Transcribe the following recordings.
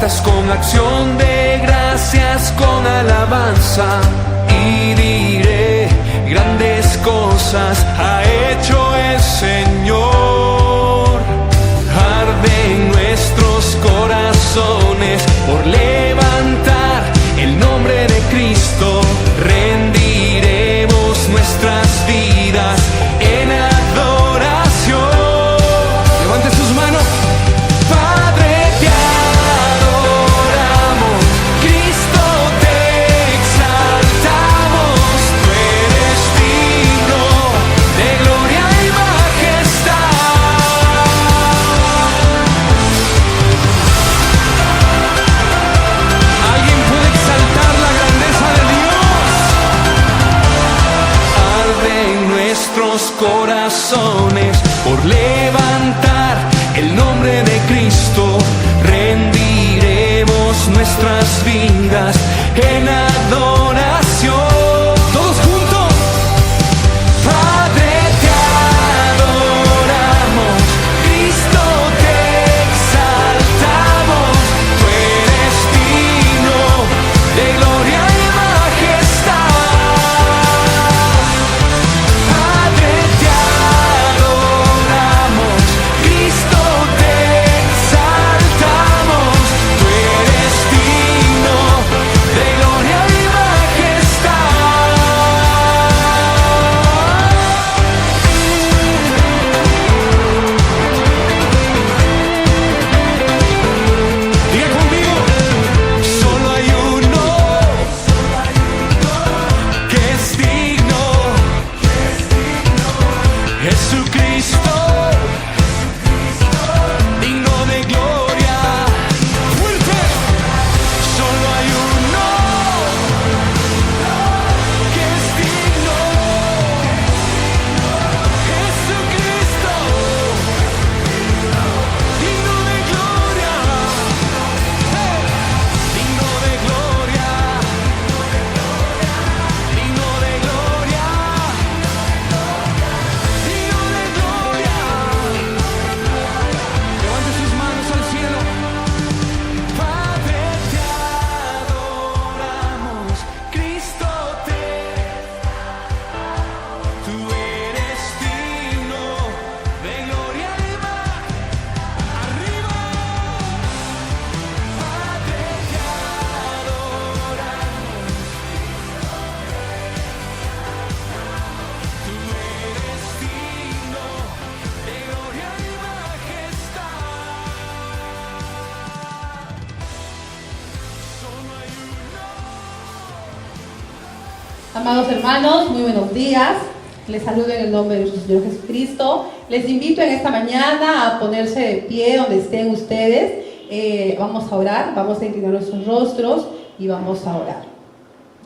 puertas con acción de gracias, con alabanza, y diré: grandes cosas ha hecho el Señor. Arden nuestros corazones por levantar el nombre de Cristo. Rendiremos nuestras vidas en adoración. Levante sus manos. Padre, te adoramos, Cristo, te exaltamos. Tú eres digno de gloria y majestad. ¿Alguien puede exaltar la grandeza de Dios? Arden nuestros corazones por levantar el nombre de Cristo. Rendiremos nuestras vidas en adoración. Todos juntos. Padre, te adoramos, Cristo, te exaltamos. Tú eres digno de gloria y majestad. Padre, te adoramos, Cristo, te exaltamos. Tú eres digno de gloria y majestad. Diga conmigo: solo hay uno que es digno, Jesucristo, digno de gloria. Fuerte. Solo hay uno que es digno, Jesucristo, digno de gloria. Digno de gloria, digno de gloria, digno de gloria. Levante sus manos al cielo. Padre, te adoramos, Cristo, tú eres digno de gloria y majestad. Arriba. Padre, te adoramos, tú eres digno de gloria y majestad. Solo hay uno. Amados hermanos, muy buenos días. Les saludo en el nombre de nuestro Señor Jesucristo. Les invito en esta mañana a ponerse de pie donde estén ustedes. Vamos a orar, vamos a inclinar nuestros rostros y vamos a orar.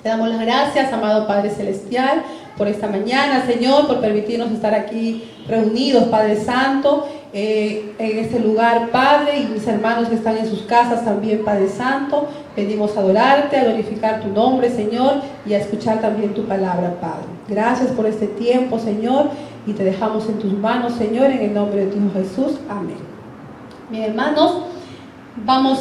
Te damos las gracias, amado Padre Celestial, por esta mañana, Señor, por permitirnos estar aquí reunidos, Padre Santo, en este lugar, Padre, y mis hermanos que están en sus casas también, Padre Santo. Venimos a adorarte, a glorificar tu nombre, Señor, y a escuchar también tu palabra, Padre. Gracias por este tiempo, Señor, y te dejamos en tus manos, Señor, en el nombre de tu Hijo Jesús. Amén. Mis hermanos, vamos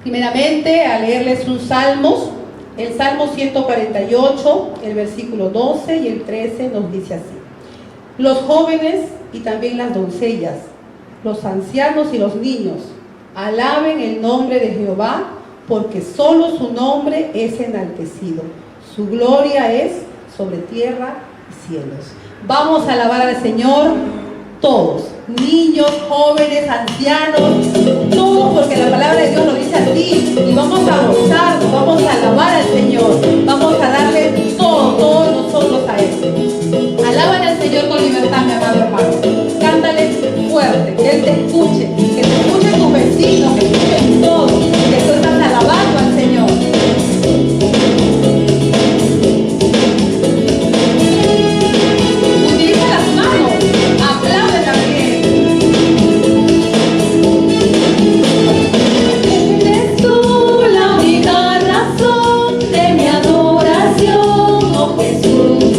primeramente a leerles un salmos. El Salmo 148, el versículo 12 y el 13 nos dice así: los jóvenes y también las doncellas, los ancianos y los niños, alaben el nombre de Jehová, porque solo su nombre es enaltecido. Su gloria es sobre tierra y cielos. Vamos a alabar al Señor todos, niños, jóvenes, ancianos, todos, porque la palabra de Dios lo dice así. Y vamos a gozarnos, vamos a alabar al Señor, vamos a darle todos nosotros a Él. Alábale al Señor con libertad, mi amado hermano. Cántale fuerte, que Él te escuche, que te escuchen tus vecinos, que te escuchen todos, que tú estás alabando al Señor. Utiliza las manos, aplaude también. Eres tú la única razón de mi adoración, oh Jesús.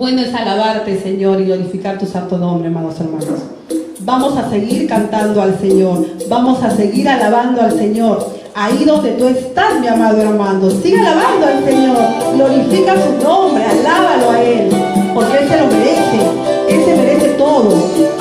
Bueno es alabarte, Señor, y glorificar tu santo nombre, amados hermanos. Vamos a seguir cantando al Señor. Vamos a seguir alabando al Señor. Ahí donde tú estás, mi amado hermano, sigue alabando al Señor. Glorifica su nombre, alábalo a Él, porque Él se lo merece. Él se merece todo.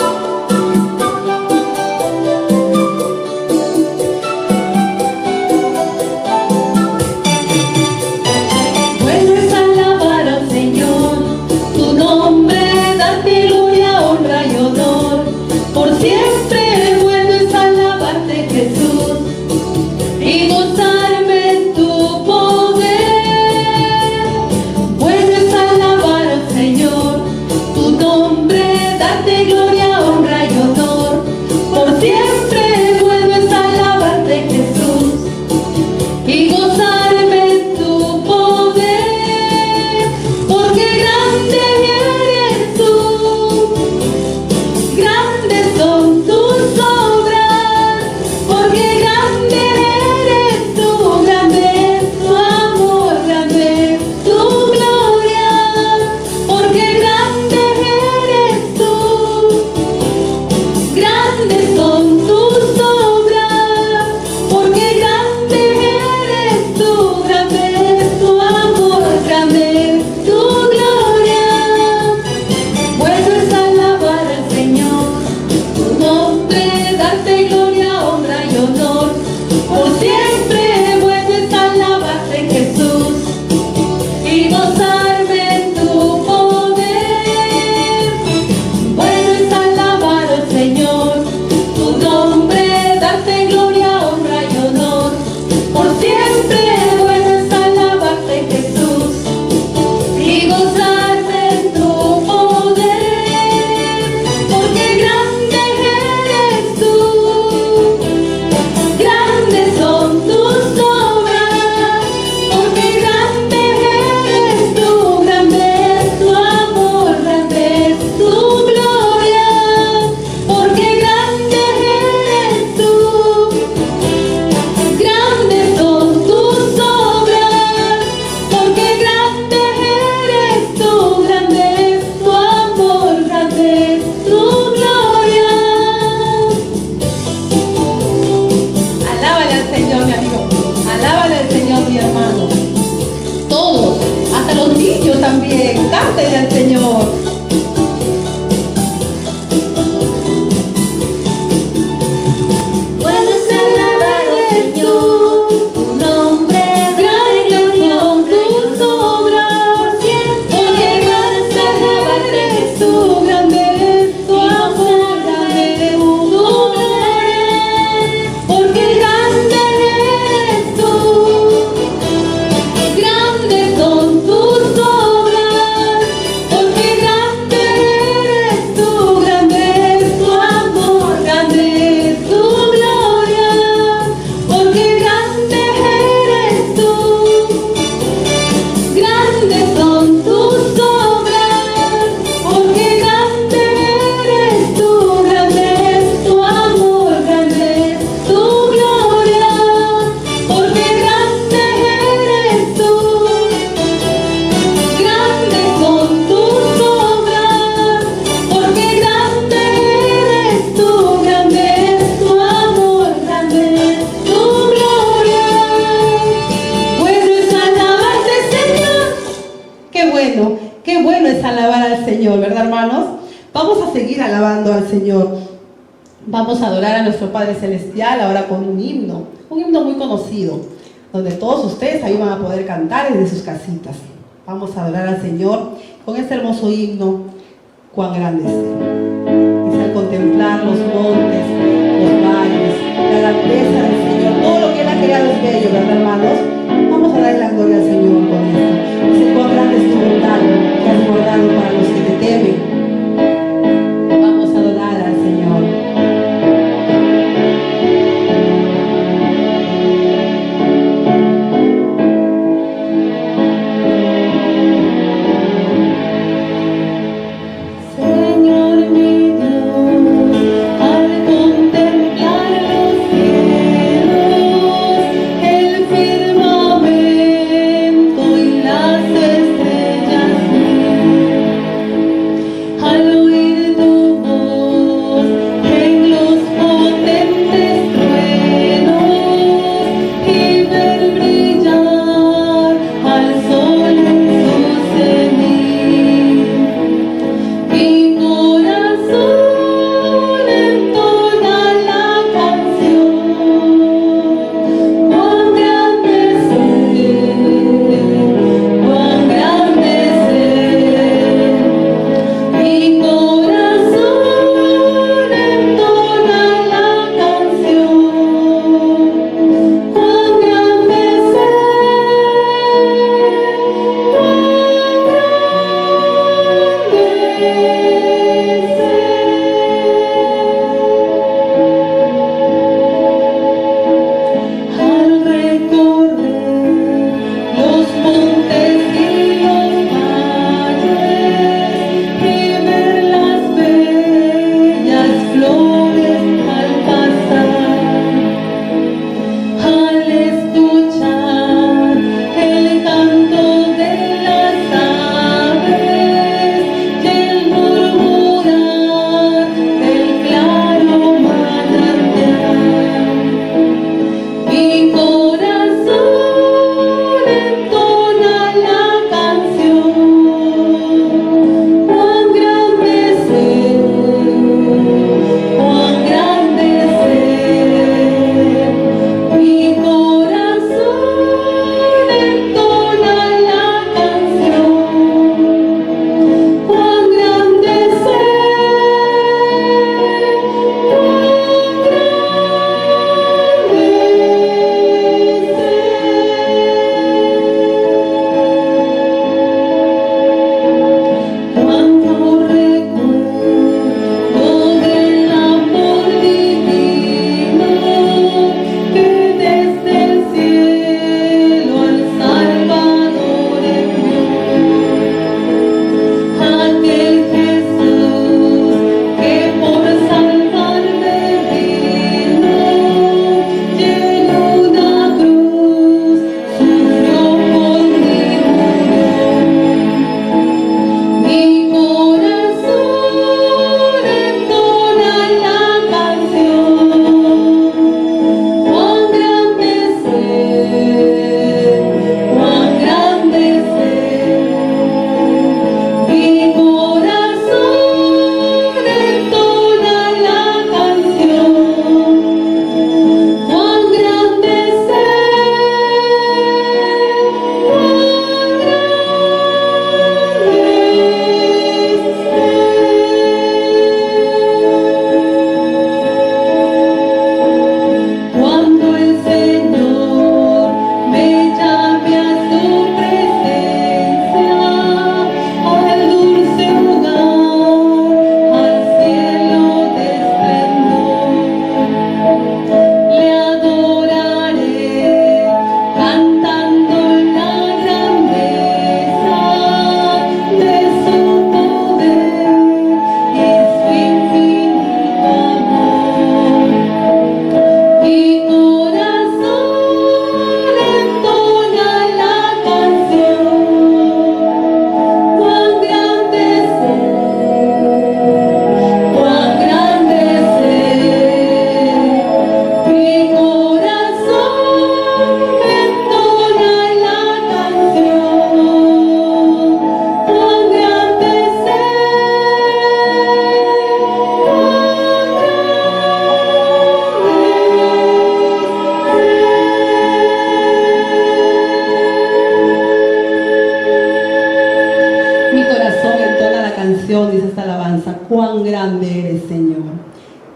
Alabando al Señor. Vamos a adorar a nuestro Padre Celestial ahora con un himno muy conocido, donde todos ustedes ahí van a poder cantar desde sus casitas. Vamos a adorar al Señor con este hermoso himno, cuán grande es Él. Es al contemplar los montes, los valles, la grandeza del Señor, todo lo que Él ha creado es bello, ¿verdad, hermanos? Vamos a darle la gloria al Señor con esto. Dice, cuán grande es tu bondad que has guardado para los que te temen. Vamos a adorar al Señor. Señor mi Dios, al contemplar los cielos,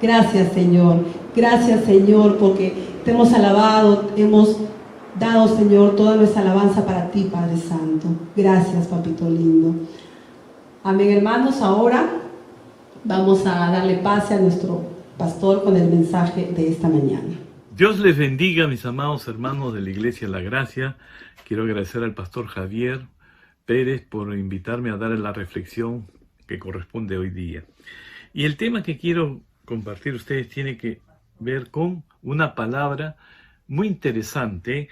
Gracias, Señor. Gracias, Señor, porque te hemos alabado, hemos dado, Señor, toda nuestra alabanza para ti, Padre Santo. Gracias, papito lindo. Amén, hermanos. Ahora vamos a darle pase a nuestro pastor con el mensaje de esta mañana. Dios les bendiga, mis amados hermanos de la Iglesia La Gracia. Quiero agradecer al pastor Javier Pérez por invitarme a dar la reflexión que corresponde hoy día. Y el tema que quiero compartir a ustedes tiene que ver con una palabra muy interesante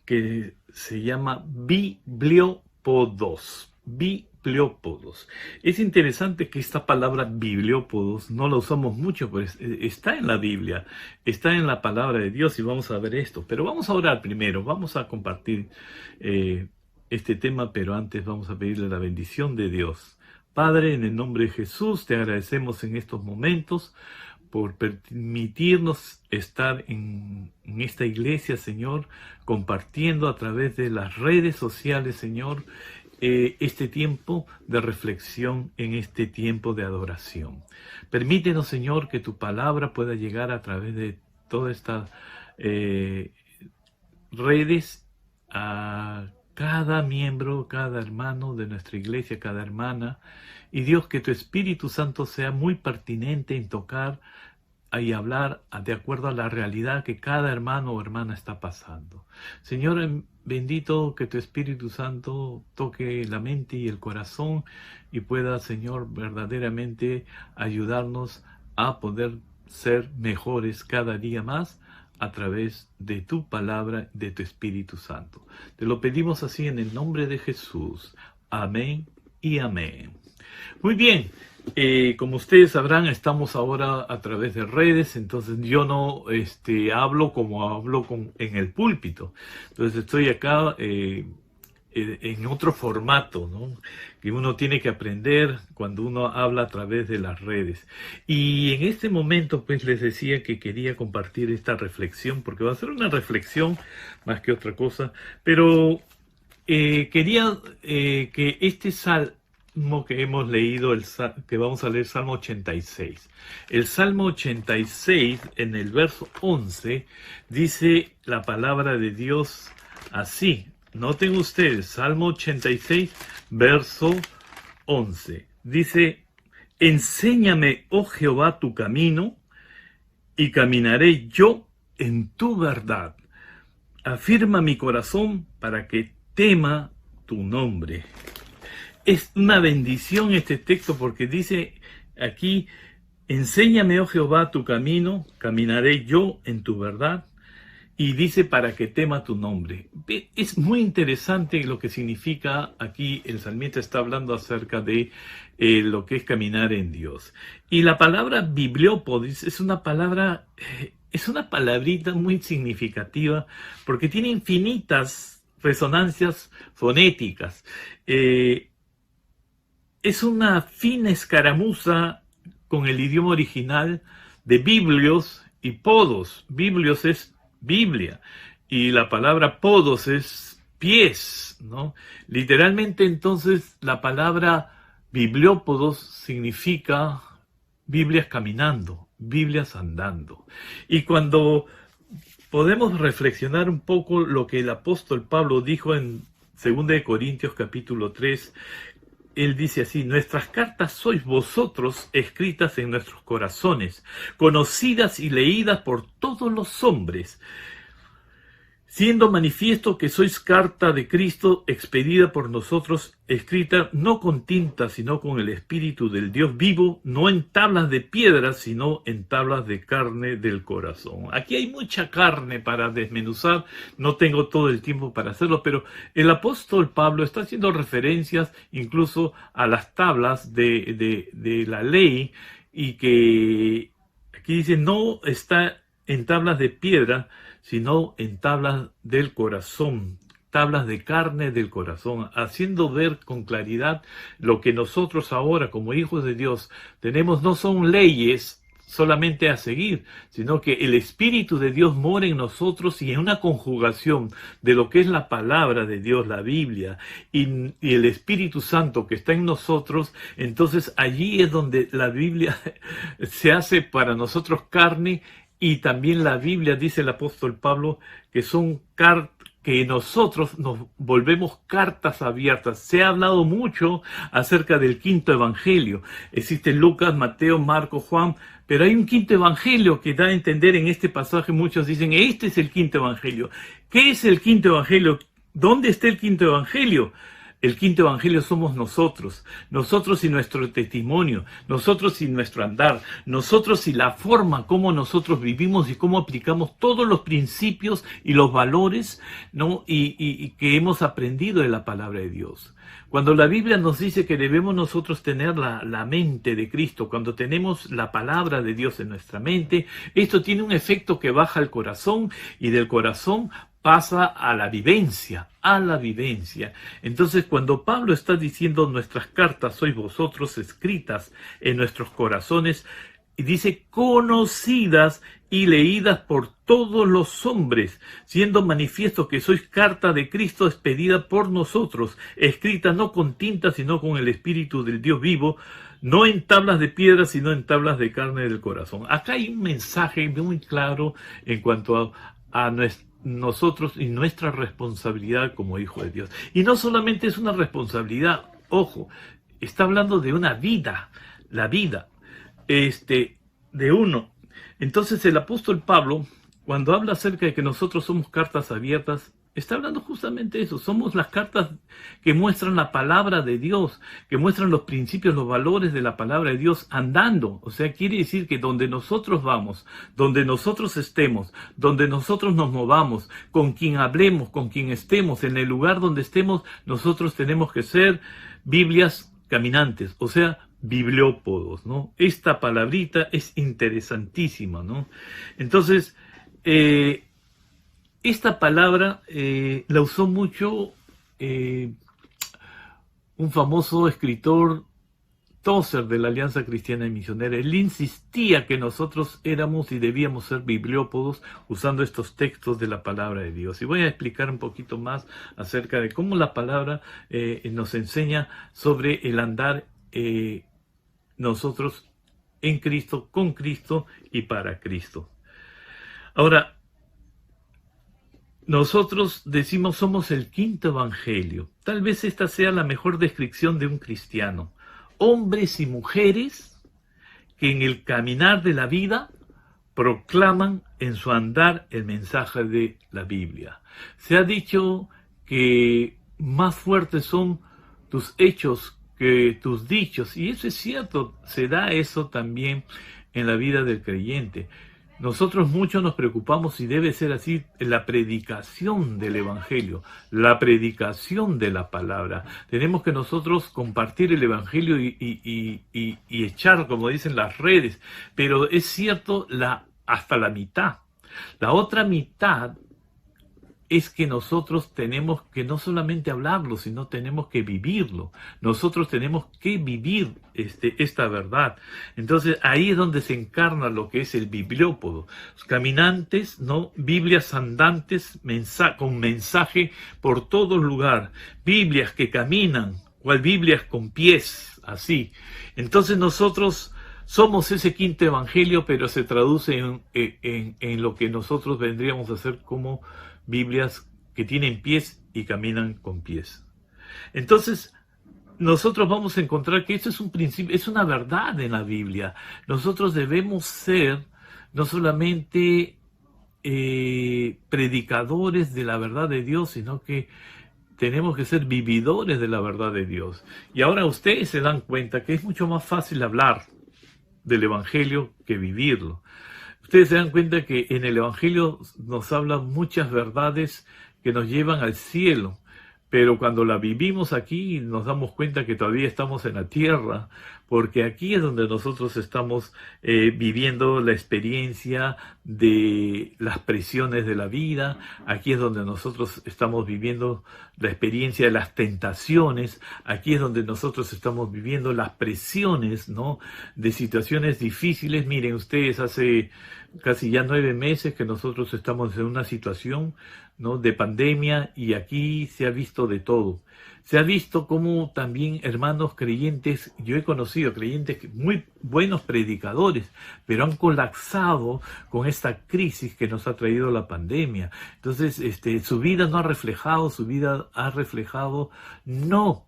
que se llama bibliópodos. Bibliópodos. Es interesante que esta palabra bibliópodos no la usamos mucho, pero está en la Biblia, está en la palabra de Dios y vamos a ver esto. Pero vamos a orar primero, vamos a compartir este tema, pero antes vamos a pedirle la bendición de Dios. Padre, en el nombre de Jesús, te agradecemos en estos momentos por permitirnos estar en esta iglesia, Señor, compartiendo a través de las redes sociales, Señor, este tiempo de reflexión en este tiempo de adoración. Permítenos, Señor, que tu palabra pueda llegar a través de todas estas redes a cada miembro, cada hermano de nuestra iglesia, cada hermana. Y Dios, que tu Espíritu Santo sea muy pertinente en tocar y hablar de acuerdo a la realidad que cada hermano o hermana está pasando. Señor, bendito que tu Espíritu Santo toque la mente y el corazón y pueda, Señor, verdaderamente ayudarnos a poder ser mejores cada día más a través de tu palabra, de tu Espíritu Santo. Te lo pedimos así en el nombre de Jesús. Amén y amén. Muy bien, como ustedes sabrán, estamos ahora a través de redes, entonces yo no hablo como hablo en el púlpito. Entonces estoy acá en otro formato, ¿no? Que uno tiene que aprender cuando uno habla a través de las redes. Y en este momento, pues, les decía que quería compartir esta reflexión, porque va a ser una reflexión más que otra cosa, pero quería que este salmo que hemos leído, que vamos a leer, Salmo 86. El Salmo 86, en el verso 11, dice la palabra de Dios así. Noten ustedes, Salmo 86, verso 11. Dice, enséñame, oh Jehová, tu camino, y caminaré yo en tu verdad. Afirma mi corazón para que tema tu nombre. Es una bendición este texto porque dice aquí, enséñame, oh Jehová, tu camino, caminaré yo en tu verdad. Y dice para que tema tu nombre. Es muy interesante lo que significa aquí. El salmista está hablando acerca de lo que es caminar en Dios. Y la palabra bibliópodos es una palabra, es una palabrita muy significativa porque tiene infinitas resonancias fonéticas. Es una fina escaramuza con el idioma original de biblios y podos. Biblios es Biblia, y la palabra podos es pies, ¿no? Literalmente, entonces, la palabra bibliópodos significa Biblias caminando, Biblias andando. Y cuando podemos reflexionar un poco lo que el apóstol Pablo dijo en 2 Corintios capítulo 3, él dice así, nuestras cartas sois vosotros escritas en nuestros corazones, conocidas y leídas por todos los hombres, siendo manifiesto que sois carta de Cristo expedida por nosotros, escrita no con tinta, sino con el Espíritu del Dios vivo, no en tablas de piedra, sino en tablas de carne del corazón. Aquí hay mucha carne para desmenuzar, no tengo todo el tiempo para hacerlo, pero el apóstol Pablo está haciendo referencias incluso a las tablas de la ley, y que aquí dice, no está en tablas de piedra, sino en tablas del corazón, tablas de carne del corazón, haciendo ver con claridad lo que nosotros ahora como hijos de Dios tenemos. No son leyes solamente a seguir, sino que el Espíritu de Dios mora en nosotros y en una conjugación de lo que es la palabra de Dios, la Biblia, y el Espíritu Santo que está en nosotros, entonces allí es donde la Biblia se hace para nosotros carne, y también la Biblia, dice el apóstol Pablo, que son que nosotros nos volvemos cartas abiertas. Se ha hablado mucho acerca del quinto evangelio. Existen Lucas, Mateo, Marcos, Juan, pero hay un quinto evangelio que da a entender en este pasaje. Muchos dicen, este es el quinto evangelio. ¿Qué es el quinto evangelio? ¿Dónde está el quinto evangelio? El quinto evangelio somos nosotros y nuestro testimonio, nosotros y nuestro andar, nosotros y la forma como nosotros vivimos y cómo aplicamos todos los principios y los valores, ¿no? y que hemos aprendido de la palabra de Dios. Cuando la Biblia nos dice que debemos nosotros tener la mente de Cristo, cuando tenemos la palabra de Dios en nuestra mente, esto tiene un efecto que baja al corazón y del corazón pasa a la vivencia, Entonces, cuando Pablo está diciendo nuestras cartas sois vosotros escritas en nuestros corazones, y dice conocidas y leídas por todos los hombres, siendo manifiesto que sois carta de Cristo expedida por nosotros, escrita no con tinta, sino con el Espíritu del Dios vivo, no en tablas de piedra, sino en tablas de carne del corazón. Acá hay un mensaje muy claro en cuanto a nosotros y nuestra responsabilidad como hijos de Dios. Y no solamente es una responsabilidad, ojo, está hablando de una vida, la vida de uno. Entonces el apóstol Pablo, cuando habla acerca de que nosotros somos cartas abiertas, está hablando justamente de eso. Somos las cartas que muestran la palabra de Dios, que muestran los principios, los valores de la palabra de Dios andando. O sea, quiere decir que donde nosotros vamos, donde nosotros estemos, donde nosotros nos movamos, con quien hablemos, con quien estemos, en el lugar donde estemos, nosotros tenemos que ser Biblias caminantes, o sea, bibliópodos, ¿no? Esta palabrita es interesantísima, ¿no? Entonces, esta palabra la usó mucho un famoso escritor, Tozer, de la Alianza Cristiana y Misionera. Él insistía que nosotros éramos y debíamos ser bibliópodos usando estos textos de la palabra de Dios. Y voy a explicar un poquito más acerca de cómo la palabra nos enseña sobre el andar nosotros en Cristo, con Cristo y para Cristo. Ahora, nosotros decimos somos el quinto evangelio. Tal vez esta sea la mejor descripción de un cristiano. Hombres y mujeres que en el caminar de la vida proclaman en su andar el mensaje de la Biblia. Se ha dicho que más fuertes son tus hechos que tus dichos, y eso es cierto, se da eso también en la vida del creyente. Nosotros mucho nos preocupamos, y debe ser así, en la predicación del Evangelio, la predicación de la palabra. Tenemos que nosotros compartir el Evangelio y echar, como dicen, las redes. Pero es cierto, hasta la mitad. La otra mitad es que nosotros tenemos que no solamente hablarlo, sino tenemos que vivirlo. Nosotros tenemos que vivir esta verdad. Entonces ahí es donde se encarna lo que es el bibliópodo. Caminantes, ¿no? Biblias andantes, con mensaje por todo lugar. Biblias que caminan, cual Biblias con pies, así. Entonces nosotros somos ese quinto evangelio, pero se traduce en lo que nosotros vendríamos a hacer como Biblias que tienen pies y caminan con pies. Entonces, nosotros vamos a encontrar que esto es un principio, es una verdad en la Biblia. Nosotros debemos ser no solamente predicadores de la verdad de Dios, sino que tenemos que ser vividores de la verdad de Dios. Y ahora ustedes se dan cuenta que es mucho más fácil hablar del Evangelio que vivirlo. Ustedes se dan cuenta que en el Evangelio nos hablan muchas verdades que nos llevan al cielo, pero cuando la vivimos aquí nos damos cuenta que todavía estamos en la tierra, porque aquí es donde nosotros estamos viviendo la experiencia de las presiones de la vida, aquí es donde nosotros estamos viviendo la experiencia de las tentaciones, aquí es donde nosotros estamos viviendo las presiones, ¿no?, de situaciones difíciles. Miren ustedes, hace casi ya 9 meses que nosotros estamos en una situación, ¿no?, de pandemia, y aquí se ha visto de todo. Se ha visto como también hermanos creyentes, yo he conocido creyentes muy buenos predicadores, pero han colapsado con esta crisis que nos ha traído la pandemia. Entonces, su vida no ha reflejado, su vida ha reflejado no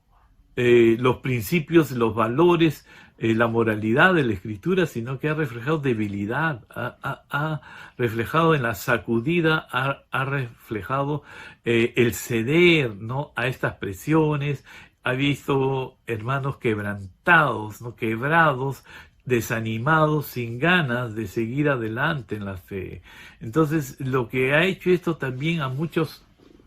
los principios, los valores, la moralidad de la Escritura, sino que ha reflejado debilidad, ha reflejado en la sacudida, ha reflejado el ceder, ¿no?, a estas presiones. Ha visto hermanos quebrantados, ¿no?, quebrados, desanimados, sin ganas de seguir adelante en la fe. Entonces, lo que ha hecho esto también a muchos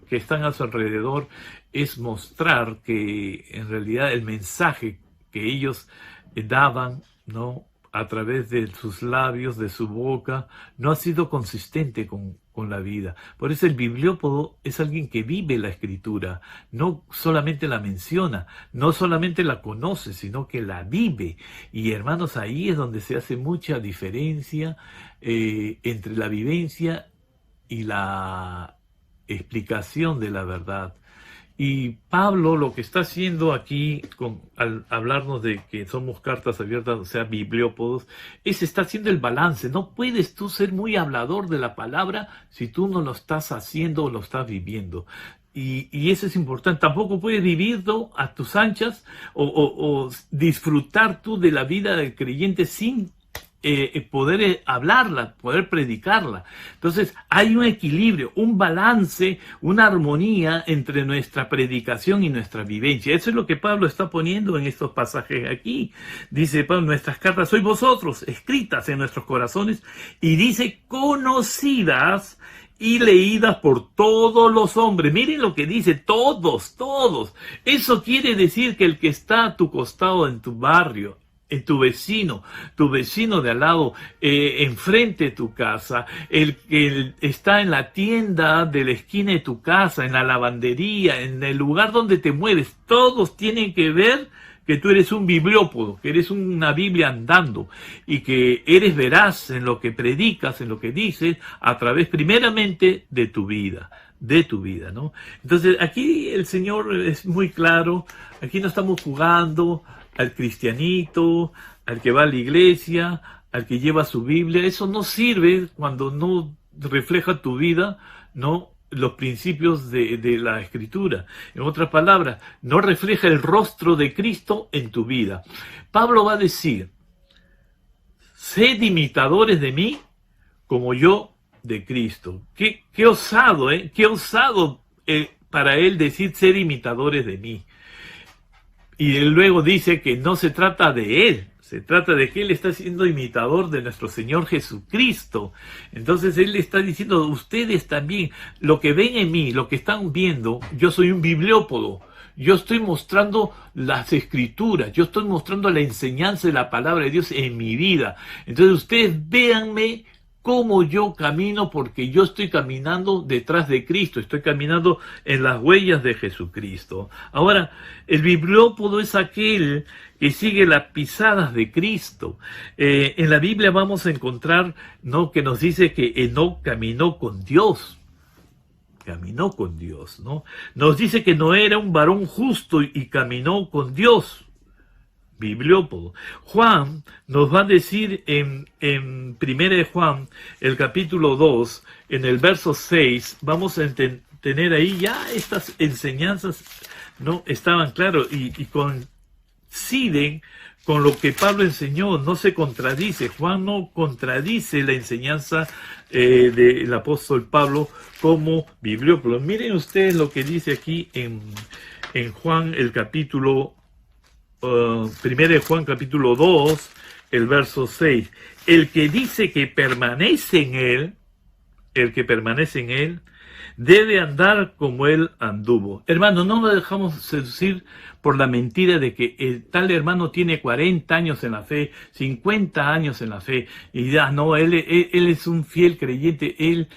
que están a su alrededor es mostrar que en realidad el mensaje que ellos daban, ¿no?, a través de sus labios, de su boca, no ha sido consistente con la vida. Por eso el bibliópodo es alguien que vive la Escritura, no solamente la menciona, no solamente la conoce, sino que la vive. Y hermanos, ahí es donde se hace mucha diferencia entre la vivencia y la explicación de la verdad. Y Pablo lo que está haciendo aquí, al hablarnos de que somos cartas abiertas, o sea, bibliópodos, está haciendo el balance. No puedes tú ser muy hablador de la palabra si tú no lo estás haciendo o lo estás viviendo. Y eso es importante. Tampoco puedes vivirlo a tus anchas o disfrutar tú de la vida del creyente sin poder hablarla, poder predicarla. Entonces hay un equilibrio, un balance, una armonía entre nuestra predicación y nuestra vivencia. Eso es lo que Pablo está poniendo en estos pasajes aquí. Dice Pablo, nuestras cartas sois vosotros, escritas en nuestros corazones, y dice, conocidas y leídas por todos los hombres. Miren lo que dice, todos. Eso quiere decir que el que está a tu costado en tu barrio, en tu vecino de al lado, enfrente de tu casa, el que está en la tienda de la esquina de tu casa, en la lavandería, en el lugar donde te mueves, todos tienen que ver que tú eres un bibliópodo, que eres una Biblia andando, y que eres veraz en lo que predicas, en lo que dices, a través primeramente de tu vida, ¿no? Entonces aquí el Señor es muy claro, aquí no estamos jugando al cristianito, al que va a la iglesia, al que lleva su Biblia. Eso no sirve cuando no refleja tu vida, ¿no?, los principios de la Escritura. En otras palabras, no refleja el rostro de Cristo en tu vida. Pablo va a decir, sed imitadores de mí como yo de Cristo. Qué osado, qué osado para él decir ser imitadores de mí. Y él luego dice que no se trata de él, se trata de que él está siendo imitador de nuestro Señor Jesucristo. Entonces él está diciendo, ustedes también, lo que ven en mí, lo que están viendo, yo soy un bibliópodo. Yo estoy mostrando las Escrituras, yo estoy mostrando la enseñanza de la palabra de Dios en mi vida. Entonces ustedes véanme cómo yo camino, porque yo estoy caminando detrás de Cristo, estoy caminando en las huellas de Jesucristo. Ahora, el bibliópodo es aquel que sigue las pisadas de Cristo. En la Biblia vamos a encontrar, ¿no?, que nos dice que Enoc caminó con Dios. Caminó con Dios, ¿no? Nos dice que Noé era un varón justo y caminó con Dios. Bibliópodo. Juan nos va a decir en 1 de Juan, el capítulo 2, en el verso 6, vamos a tener ahí ya estas enseñanzas, ¿no?, estaban claras y coinciden con lo que Pablo enseñó, no se contradice. Juan no contradice la enseñanza del apóstol Pablo como bibliópodo. Miren ustedes lo que dice aquí en Juan, el capítulo 1 de Juan capítulo 2, el verso 6. El que dice que permanece en él, debe andar como él anduvo. Hermano, no nos dejamos seducir por la mentira de que el tal hermano tiene 40 años en la fe, 50 años en la fe, y ya no, él es un fiel creyente, él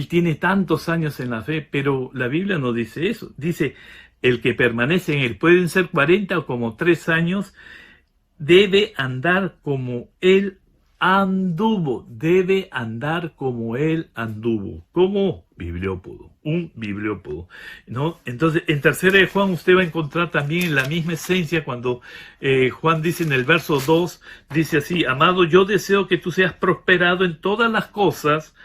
tiene tantos años en la fe, pero la Biblia no dice eso. Dice, el que permanece en él, pueden ser 40 o como 3 años, debe andar como él anduvo, debe andar como él anduvo, como bibliópodo, un bibliópodo, ¿no? Entonces, en Tercera de Juan usted va a encontrar también la misma esencia cuando Juan dice en el verso 2, dice así, amado, yo deseo que tú seas prosperado en todas las cosas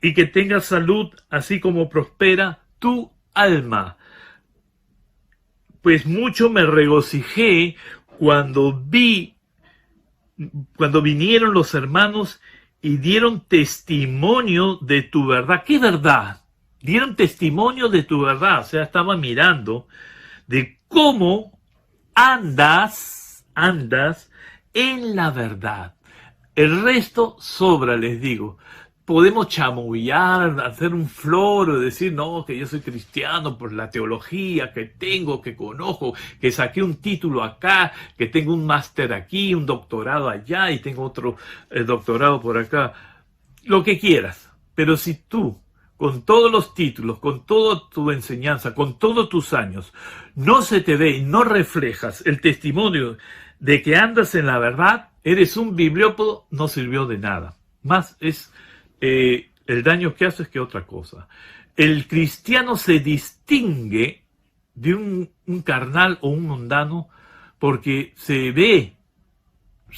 y que tengas salud, así como prospera tu alma. Pues mucho me regocijé cuando vinieron los hermanos y dieron testimonio de tu verdad. ¿Qué verdad? Dieron testimonio de tu verdad. O sea, estaba mirando de cómo andas en la verdad. El resto sobra, les digo. Podemos chamullar, hacer un floro, decir, no, que yo soy cristiano por la teología que tengo, que conozco, que saqué un título acá, que tengo un máster aquí, un doctorado allá y tengo otro doctorado por acá. Lo que quieras. Pero si tú, con todos los títulos, con toda tu enseñanza, con todos tus años, no se te ve y no reflejas el testimonio de que andas en la verdad, eres un bibliópodo, no sirvió de nada. Más es el daño que hace es que otra cosa. El cristiano se distingue de un carnal o un mundano porque se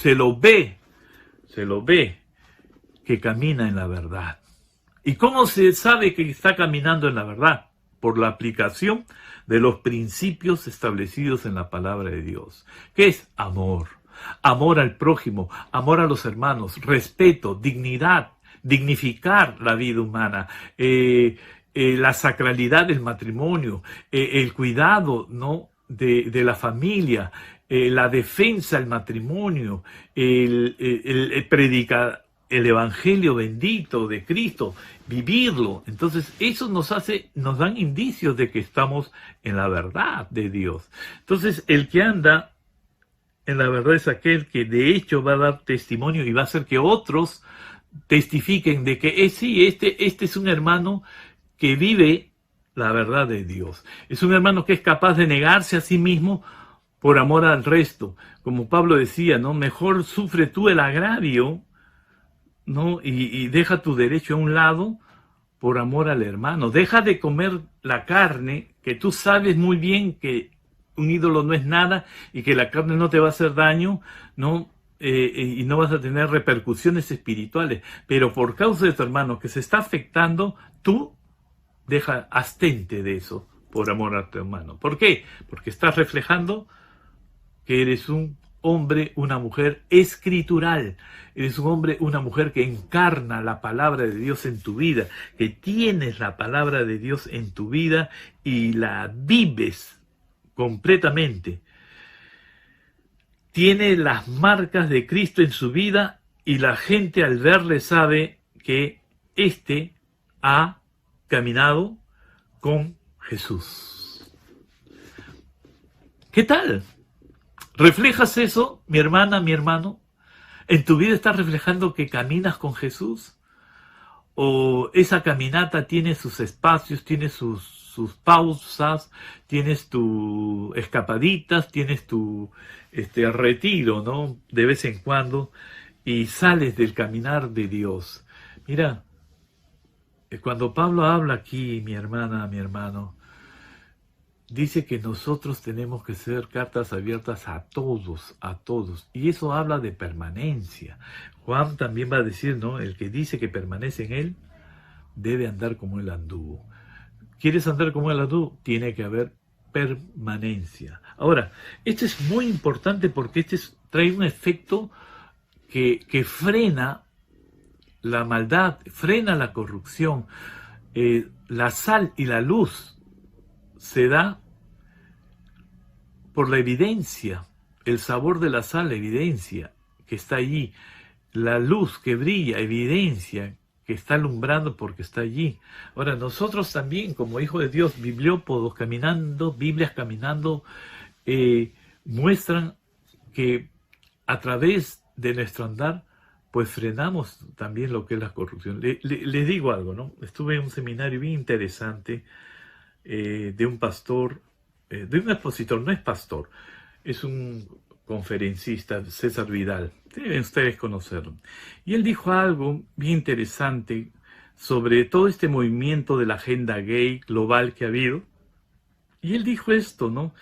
lo ve que camina en la verdad. ¿Y cómo se sabe que está caminando en la verdad? Por la aplicación de los principios establecidos en la palabra de Dios. ¿Qué es amor? Amor al prójimo, amor a los hermanos, respeto, dignidad, dignificar la vida humana, la sacralidad del matrimonio, el cuidado, ¿no?, de la familia, la defensa del matrimonio, el predicar el evangelio bendito de Cristo, vivirlo. Entonces eso nos dan indicios de que estamos en la verdad de Dios. Entonces el que anda en la verdad es aquel que de hecho va a dar testimonio y va a hacer que otros testifiquen de que sí, este es un hermano que vive la verdad de Dios. Es un hermano que es capaz de negarse a sí mismo por amor al resto. Como Pablo decía, ¿no? Mejor sufre tú el agravio, ¿no? Y deja tu derecho a un lado por amor al hermano. Deja de comer la carne, que tú sabes muy bien que un ídolo no es nada y que la carne no te va a hacer daño, ¿no? Y no vas a tener repercusiones espirituales, pero por causa de tu hermano que se está afectando, tú abstente de eso por amor a tu hermano. ¿Por qué? Porque estás reflejando que eres un hombre, una mujer escritural, eres un hombre, una mujer que encarna la palabra de Dios en tu vida, que tienes la palabra de Dios en tu vida y la vives completamente. Tiene las marcas de Cristo en su vida y la gente al verle sabe que éste ha caminado con Jesús. ¿Qué tal? ¿Reflejas eso, mi hermana, mi hermano? ¿En tu vida estás reflejando que caminas con Jesús? ¿O esa caminata tiene sus espacios, tiene sus pausas, tienes tus escapaditas, tienes tu retiro, ¿no?, de vez en cuando, y sales del caminar de Dios? Mira, cuando Pablo habla aquí, mi hermana, mi hermano, dice que nosotros tenemos que ser cartas abiertas a todos, y eso habla de permanencia. Juan también va a decir, ¿no?, el que dice que permanece en él, debe andar como él anduvo. ¿Quieres andar como él anduvo? Tiene que haber permanencia. Ahora, esto es muy importante porque trae un efecto que frena la maldad, frena la corrupción. La sal y la luz se da por la evidencia, el sabor de la sal, la evidencia que está allí, la luz que brilla, evidencia que está alumbrando porque está allí. Ahora, nosotros también, como hijos de Dios, bibliópodos caminando, Biblias caminando, muestran que a través de nuestro andar, pues frenamos también lo que es la corrupción. Les digo algo, ¿no? Estuve en un seminario bien interesante de un pastor, de un expositor, no es pastor, es un conferencista, César Vidal, deben ustedes conocerlo. Y él dijo algo bien interesante sobre todo este movimiento de la agenda gay global que ha habido. Y él dijo esto, ¿no?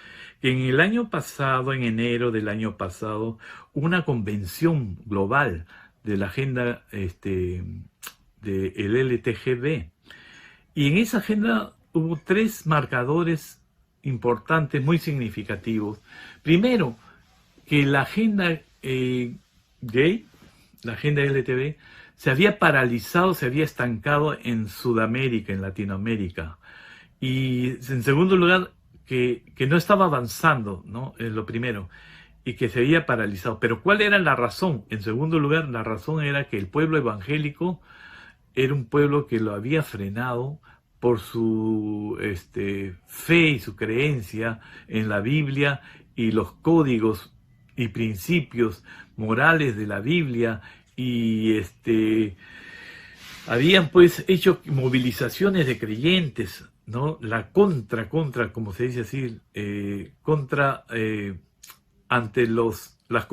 Que en el año pasado, en enero del año pasado, una convención global de la agenda de el LTGB. Y en esa agenda hubo 3 marcadores importantes, muy significativos. Primero, que la agenda gay, la agenda LTB, se había paralizado, se había estancado en Sudamérica, en Latinoamérica. Y en segundo lugar, que no estaba avanzando, ¿no? Es lo primero, y que se había paralizado. Pero ¿cuál era la razón? En segundo lugar, la razón era que el pueblo evangélico era un pueblo que lo había frenado por su fe y su creencia en la Biblia y los códigos y principios morales de la Biblia, y habían pues hecho movilizaciones de creyentes, ¿no? La contra, como se dice así, ante las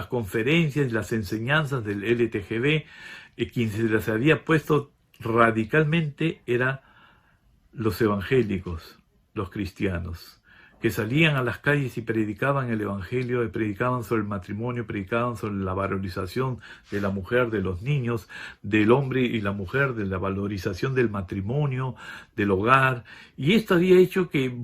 conferencias, las enseñanzas del LTGB, quien se las había puesto radicalmente era los evangélicos, los cristianos, que salían a las calles y predicaban el evangelio, y predicaban sobre el matrimonio, predicaban sobre la valorización de la mujer, de los niños, del hombre y la mujer, de la valorización del matrimonio, del hogar. Y esto había hecho que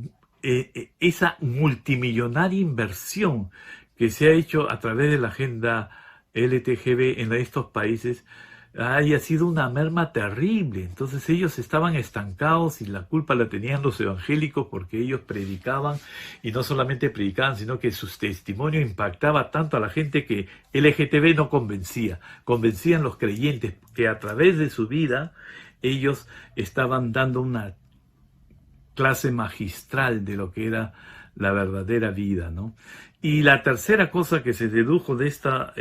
esa multimillonaria inversión que se ha hecho a través de la agenda LTGB en estos países haya sido una merma terrible. Entonces ellos estaban estancados y la culpa la tenían los evangélicos porque ellos predicaban, y no solamente predicaban, sino que su testimonio impactaba tanto a la gente que LGTB no convencían los creyentes que a través de su vida ellos estaban dando una clase magistral de lo que era la verdadera vida, ¿no? Y la tercera cosa que se dedujo de esta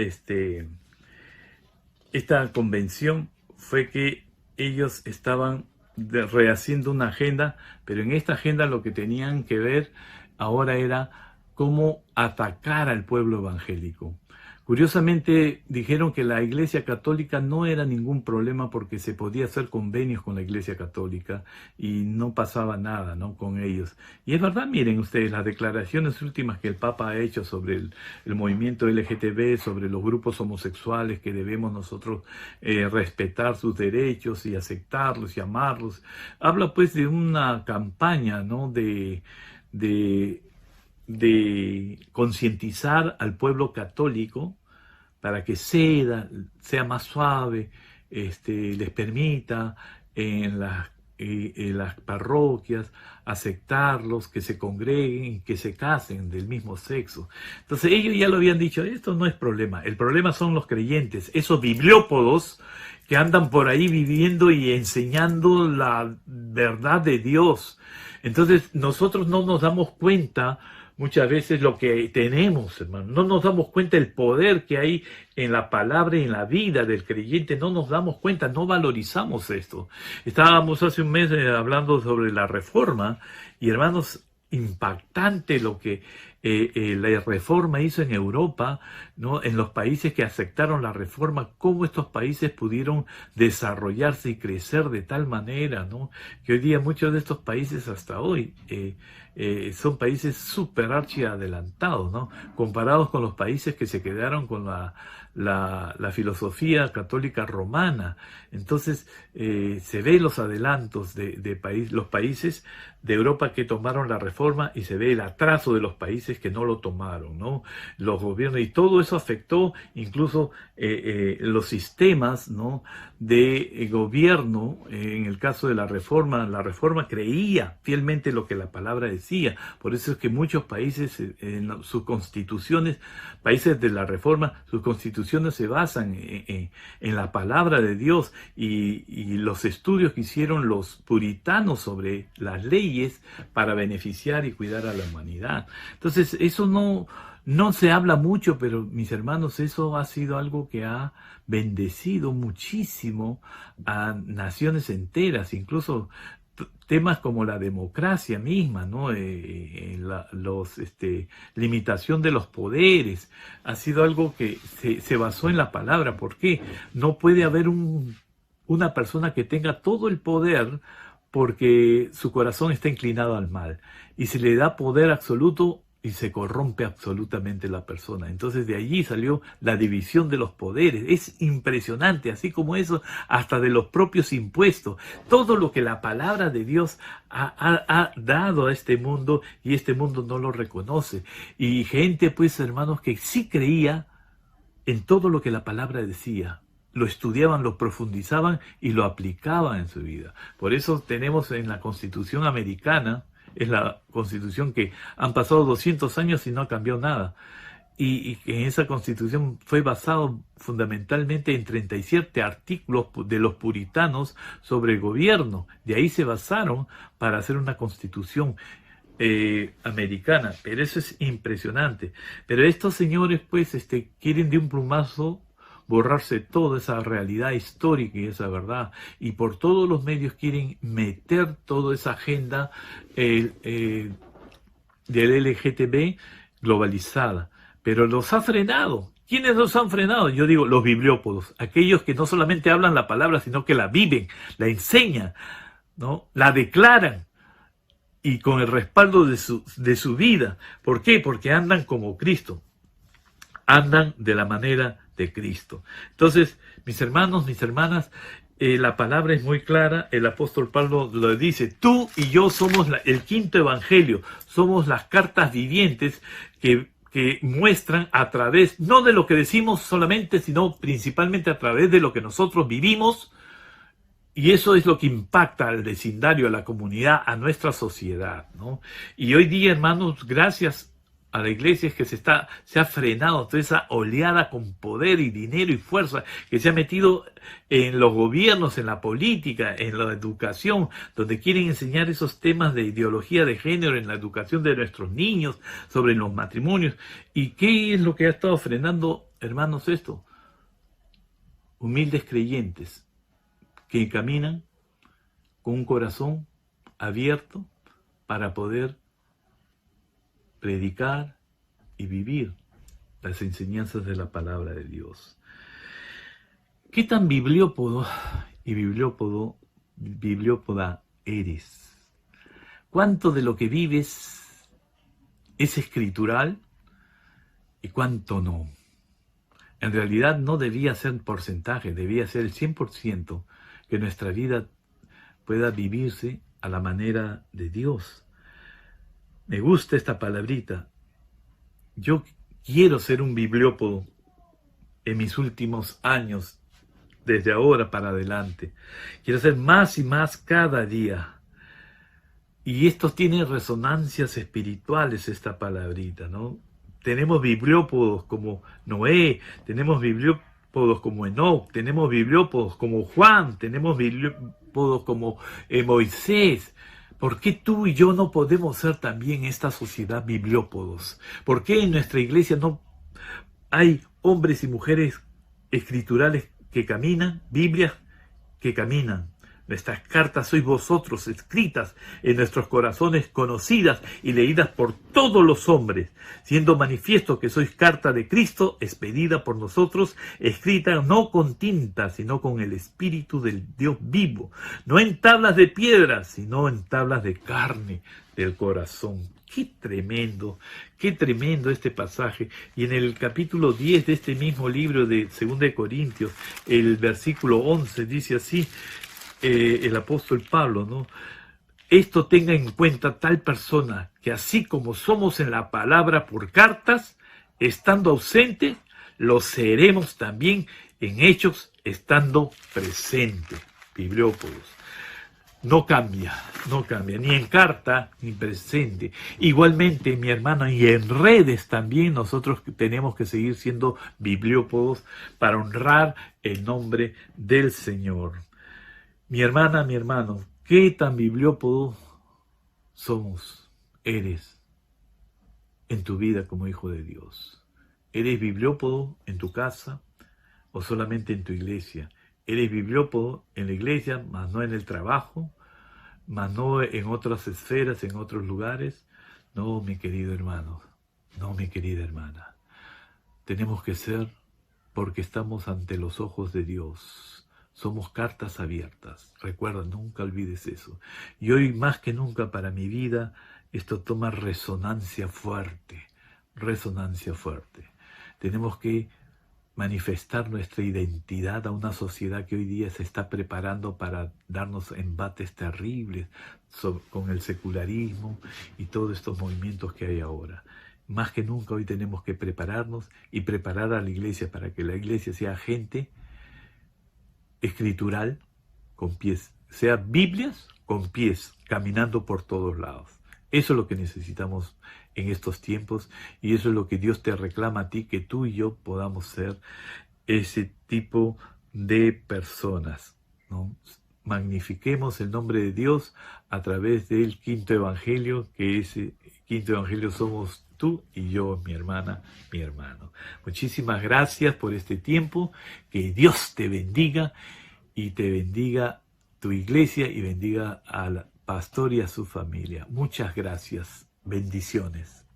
convención fue que ellos estaban rehaciendo una agenda, pero en esta agenda lo que tenían que ver ahora era cómo atacar al pueblo evangélico. Curiosamente dijeron que la Iglesia Católica no era ningún problema porque se podía hacer convenios con la Iglesia Católica y no pasaba nada, ¿no?, con ellos. Y es verdad, miren ustedes, las declaraciones últimas que el Papa ha hecho sobre el movimiento LGTB, sobre los grupos homosexuales, que debemos nosotros respetar sus derechos y aceptarlos y amarlos. Habla pues de una campaña, ¿no?, de concientizar al pueblo católico para que sea más suave, les permita en las parroquias aceptarlos, que se congreguen, que se casen del mismo sexo. Entonces ellos ya lo habían dicho, esto no es problema, el problema son los creyentes, esos bibliópodos que andan por ahí viviendo y enseñando la verdad de Dios. Entonces nosotros no nos damos cuenta muchas veces lo que tenemos, hermano. No nos damos cuenta el poder que hay en la palabra y en la vida del creyente. No nos damos cuenta, no valorizamos esto. Estábamos hace un mes hablando sobre la reforma y, hermanos, impactante lo que la reforma hizo en Europa, ¿no?, en los países que aceptaron la reforma, cómo estos países pudieron desarrollarse y crecer de tal manera, ¿no?, que hoy día muchos de estos países hasta hoy son países súper archi adelantados, ¿no?, comparados con los países que se quedaron con la filosofía católica romana. Entonces se ve los adelantos de los países de Europa que tomaron la reforma, y se ve el atraso de los países países que no lo tomaron, ¿no? Los gobiernos, y todo eso afectó incluso los sistemas, ¿no?, de gobierno. En el caso de la reforma creía fielmente lo que la palabra decía. Por eso es que muchos países, en sus constituciones, países de la reforma, sus constituciones se basan en la palabra de Dios, y los estudios que hicieron los puritanos sobre las leyes para beneficiar y cuidar a la humanidad. Entonces, eso no se habla mucho, pero mis hermanos, eso ha sido algo que ha bendecido muchísimo a naciones enteras, incluso temas como la democracia misma, ¿no? Limitación de los poderes, ha sido algo que se basó en la palabra. ¿Por qué? No puede haber una persona que tenga todo el poder porque su corazón está inclinado al mal, y se le da poder absoluto y se corrompe absolutamente la persona. Entonces de allí salió la división de los poderes. Es impresionante, así como eso, hasta de los propios impuestos. Todo lo que la palabra de Dios ha dado a este mundo, y este mundo no lo reconoce. Y gente, pues, hermanos, que sí creía en todo lo que la palabra decía. Lo estudiaban, lo profundizaban y lo aplicaban en su vida. Por eso tenemos en la Constitución americana, es la Constitución que han pasado 200 años y no ha cambiado nada. Y en esa Constitución fue basado fundamentalmente en 37 artículos de los puritanos sobre el gobierno. De ahí se basaron para hacer una Constitución americana. Pero eso es impresionante. Pero estos señores, pues, quieren de un plumazo borrarse toda esa realidad histórica y esa verdad, y por todos los medios quieren meter toda esa agenda del LGTB globalizada, pero los ha frenado. ¿Quiénes los han frenado? Yo digo, los bibliópodos, aquellos que no solamente hablan la palabra, sino que la viven, la enseñan, ¿no?, la declaran, y con el respaldo de su vida. ¿Por qué? Porque andan como Cristo, andan de la manera de Cristo. Entonces, mis hermanos, mis hermanas, la palabra es muy clara. El apóstol Pablo lo dice: tú y yo somos el quinto evangelio, somos las cartas vivientes que muestran a través, no de lo que decimos solamente, sino principalmente a través de lo que nosotros vivimos, y eso es lo que impacta al vecindario, a la comunidad, a nuestra sociedad, ¿no? Y hoy día, hermanos, gracias a la iglesia es que se ha frenado toda esa oleada con poder y dinero y fuerza que se ha metido en los gobiernos, en la política, en la educación, donde quieren enseñar esos temas de ideología de género en la educación de nuestros niños, sobre los matrimonios. ¿Y qué es lo que ha estado frenando, hermanos, esto? Humildes creyentes que caminan con un corazón abierto para poder predicar y vivir las enseñanzas de la palabra de Dios. ¿Qué tan bibliópodo y bibliópoda eres? ¿Cuánto de lo que vives es escritural y cuánto no? En realidad no debía ser porcentaje, debía ser el 100% que nuestra vida pueda vivirse a la manera de Dios. Me gusta esta palabrita. Yo quiero ser un bibliópodo en mis últimos años, desde ahora para adelante. Quiero ser más y más cada día. Y esto tiene resonancias espirituales, esta palabrita, ¿no? Tenemos bibliópodos como Noé, tenemos bibliópodos como Enoc, tenemos bibliópodos como Juan, tenemos bibliópodos como Moisés. ¿Por qué tú y yo no podemos ser también esta sociedad bibliópodos? ¿Por qué en nuestra iglesia no hay hombres y mujeres escriturales que caminan, Biblias que caminan? Nuestras cartas sois vosotros, escritas en nuestros corazones, conocidas y leídas por todos los hombres, siendo manifiesto que sois carta de Cristo, expedida por nosotros, escrita no con tinta, sino con el Espíritu del Dios vivo, no en tablas de piedra, sino en tablas de carne del corazón. Qué tremendo este pasaje. Y en el capítulo 10 de este mismo libro de 2 Corintios, el versículo 11 dice así, el apóstol Pablo, ¿no? esto tenga en cuenta tal persona, que así como somos en la palabra por cartas, estando ausente, lo seremos también en hechos, estando presente. Bibliópolis. No cambia, ni en carta ni presente. Igualmente, mi hermana, y en redes también nosotros tenemos que seguir siendo bibliópodos para honrar el nombre del Señor. Mi hermana, mi hermano, ¿qué tan bibliópodo eres en tu vida como hijo de Dios? ¿Eres bibliópodo en tu casa o solamente en tu iglesia? ¿Eres bibliópodo en la iglesia, mas no en el trabajo, mas no en otras esferas, en otros lugares? No, mi querido hermano, no, mi querida hermana. Tenemos que ser, porque estamos ante los ojos de Dios. Somos cartas abiertas. Recuerda, nunca olvides eso. Y hoy más que nunca para mi vida, esto toma resonancia fuerte. Resonancia fuerte. Tenemos que manifestar nuestra identidad a una sociedad que hoy día se está preparando para darnos embates terribles con el secularismo y todos estos movimientos que hay ahora. Más que nunca hoy tenemos que prepararnos y preparar a la iglesia para que la iglesia sea gente escritural con pies, sea Biblias con pies, caminando por todos lados. Eso es lo que necesitamos en estos tiempos y eso es lo que Dios te reclama a ti, que tú y yo podamos ser ese tipo de personas, ¿no? Magnifiquemos el nombre de Dios a través del quinto evangelio, que ese quinto evangelio somos tú y yo, mi hermana, mi hermano. Muchísimas gracias por este tiempo, que Dios te bendiga y te bendiga tu iglesia y bendiga al pastor y a su familia. Muchas gracias. Bendiciones.